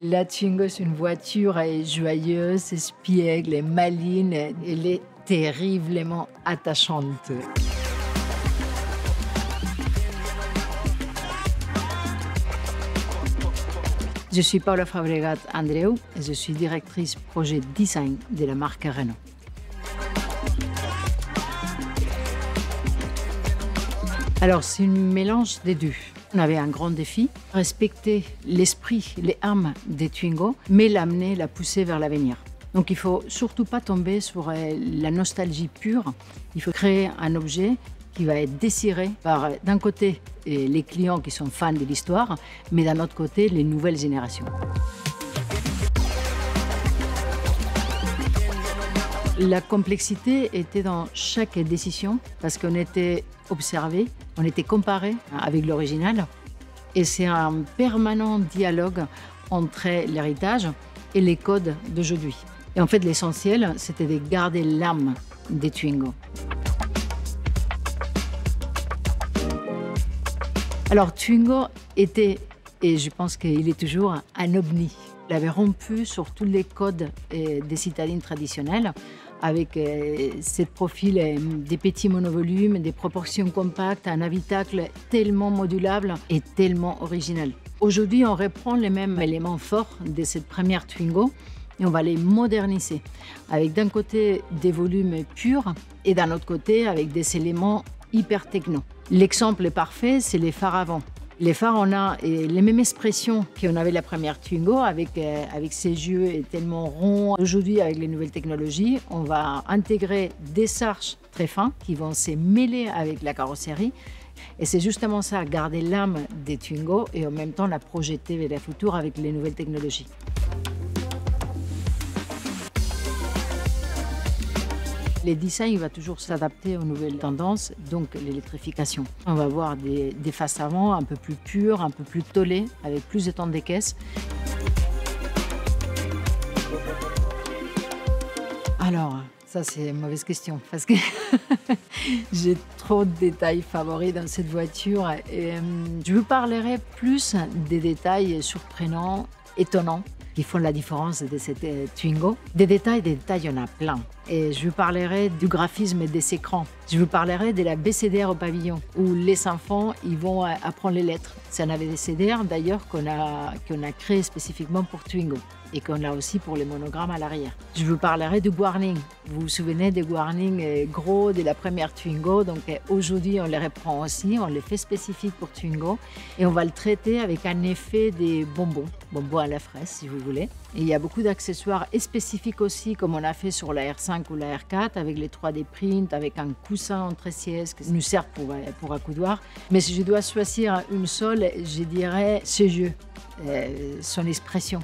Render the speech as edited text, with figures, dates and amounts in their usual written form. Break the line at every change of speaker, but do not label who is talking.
La Twingo, c'est une voiture joyeuse, espiègle, maligne. Elle est terriblement attachante. Je suis Paula Fabregat Andreu et je suis directrice projet design de la marque Renault. Alors, c'est un mélange des deux. On avait un grand défi, respecter l'esprit, les âmes des Twingo, mais l'amener, la pousser vers l'avenir. Donc, il ne faut surtout pas tomber sur la nostalgie pure. Il faut créer un objet qui va être désiré par, d'un côté, les clients qui sont fans de l'histoire, mais d'un autre côté, les nouvelles générations. La complexité était dans chaque décision parce qu'on était observé, on était comparé avec l'original et c'est un permanent dialogue entre l'héritage et les codes d'aujourd'hui. Et en fait, l'essentiel, c'était de garder l'âme des Twingo. Alors, Twingo était, et je pense qu'il est toujours, un ovni. Il avait rompu sur tous les codes des citadines traditionnelles avec ce profil des petits monovolumes, des proportions compactes, un habitacle tellement modulable et tellement original. Aujourd'hui, on reprend les mêmes éléments forts de cette première Twingo et on va les moderniser avec d'un côté des volumes purs et d'un autre côté avec des éléments hyper techno. L'exemple parfait, c'est les phares avant. Les phares, on a les mêmes expressions qu'on avait la première Twingo avec ses yeux tellement ronds. Aujourd'hui, avec les nouvelles technologies, on va intégrer des arches très fins qui vont se mêler avec la carrosserie. Et c'est justement ça, garder l'âme des Twingo et en même temps la projeter vers le futur avec les nouvelles technologies. Le design va toujours s'adapter aux nouvelles tendances, donc l'électrification. On va avoir des faces avant un peu plus pures, un peu plus tollées, avec plus de temps de caisse. Alors, ça c'est une mauvaise question, parce que j'ai trop de détails favoris dans cette voiture. Et, je vous parlerai plus des détails surprenants, étonnants, qui font la différence de cette Twingo. Des détails, il y en a plein. Et je vous parlerai du graphisme des écrans. Je vous parlerai de la BCDR au pavillon, où les enfants ils vont apprendre les lettres. C'est un ABCDR d'ailleurs qu'on a créé spécifiquement pour Twingo et qu'on a aussi pour les monogrammes à l'arrière. Je vous parlerai du warning. Vous vous souvenez des warnings gros de la première Twingo. Donc aujourd'hui, on les reprend aussi, on les fait spécifiques pour Twingo et on va le traiter avec un effet des bonbons à la fraise si vous voulez. Et il y a beaucoup d'accessoires spécifiques aussi, comme on a fait sur la R5 ou la R4, avec les 3D print, avec un coussin entre sièges qui nous sert pour accoudoir. Mais si je dois choisir une seule, je dirais ses yeux, son expression.